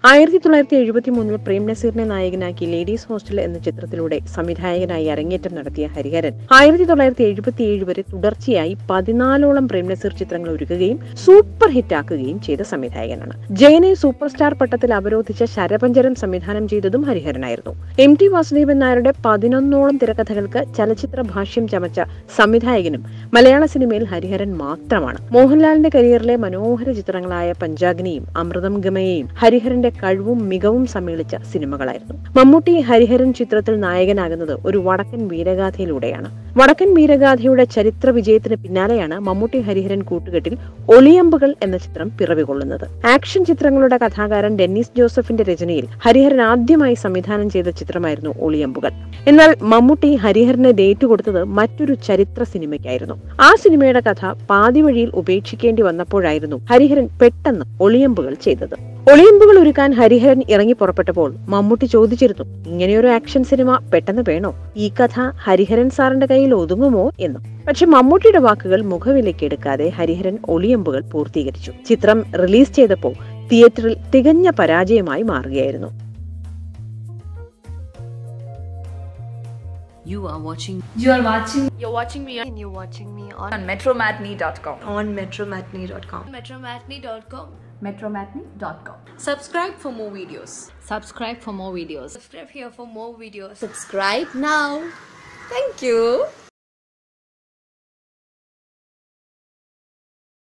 1973 പ്രേം നസീറിനെ നായകനാക്കി ladies hostel എന്ന ചിത്രത്തിലൂടെ സംവിധായകനായി അരങ്ങേറ്റം നടത്തിയ ഹരിഹരൻ 1977 വരെ തുടർച്ചയായി 14ഓളം പ്രേം നസീർ ചിത്രങ്ങൾ ഒരുക്കുകയും സൂപ്പർ ഹിറ്റാക്കുകയും ചെയ്ത സംവിധായകനാണ്. ജയനെ സൂപ്പർ സ്റ്റാർ പട്ടത്തിൽ അവരോധിച്ച ശരപഞ്ചരം സംവിധാനം ചെയ്തതും ഹരിഹരനായിരുന്നു. MT വാസുദേവൻ നായരുടെ 11ഓളം തിരക്കഥകൾക്ക് ചലച്ചിത്ര ഭാഷ്യം ചമച്ച സംവിധായകനും മലയാള സിനിമയിൽ ഹരിഹരൻ മാത്രമാണ്. മോഹൻലാലിന്റെ കരിയറിലെ മനോഹര ചിത്രങ്ങളായ പഞ്ചാഗ്നിയും അമൃതം ഗമയയും ഹരിഹരന്റെ കഴിവും മികവും സമ്മേളിച്ച സിനിമകളായിരുന്നു. മമ്മൂട്ടി ഹരിഹരൻ ചിത്രത്തിൽ നായകനാകുന്നത് ഒരു വടക്കൻ വീരഗാഥയിലൂടെയാണ്. വടക്കൻ വീരഗാഥയുടെ ചരിത്ര വിജയത്തിന് പിന്നാലെയാണ് മമ്മൂട്ടി ഹരിഹരൻ കൂട്ടുകെട്ടിൽ ഒളിയമ്പുകൾ എന്ന ചിത്രം പിറവികൊള്ളുന്നത്. ആക്ഷൻ ചിത്രങ്ങളുടെ കഥാകാരൻ ഡെന്നിസ് ജോസഫിന്റെ രചനയിൽ ഹരിഹരൻ ആദ്യമായി സംവിധാനം ചെയ്ത ചിത്രമായിരുന്നു ഒളിയമ്പുകൾ. എന്നാൽ മമ്മൂട്ടി ഹരിഹരനെ ഡേറ്റ് കൊടുത്തത് മറ്റൊരു ചരിത്ര സിനിമയ്ക്കായിരുന്നു. ആ സിനിമയുടെ കഥ പാതി വഴിയിൽ ഉപേക്ഷിക്കേണ്ടി വന്നപ്പോഴായിരുന്നു ഹരിഹരൻ പെട്ടെന്ന് ഒളിയമ്പുകൾ ചെയ്തത്. ഒളിയമ്പുകൾ ഒരുക്കാൻ ഹരിഹരൻ ഇറങ്ങി പുറപ്പെട്ടപ്പോൾ മമ്മൂട്ടി ചോദിച്ചിരുന്നു, ഇങ്ങനെയൊരു ആക്ഷൻ സിനിമ പെട്ടെന്ന് വേണോ? ഈ കഥ ഹരിഹരൻ സാറിന്റെ കയ്യിൽ ഒതുങ്ങുമോ എന്ന്. പക്ഷെ മമ്മൂട്ടിയുടെ വാക്കുകൾ മുഖവിലേക്ക് എടുക്കാതെ ഹരിഹരൻ ഒളിയമ്പുകൾ പൂർത്തീകരിച്ചു. ചിത്രം റിലീസ് ചെയ്തപ്പോൾ തിയേറ്ററിൽ തികഞ്ഞ പരാജയമായി മാറുകയായിരുന്നു. You're watching me on metromatney.com. metromatney.com. Subscribe for more videos. Subscribe for more videos. Subscribe here for more videos. Subscribe now. Thank you.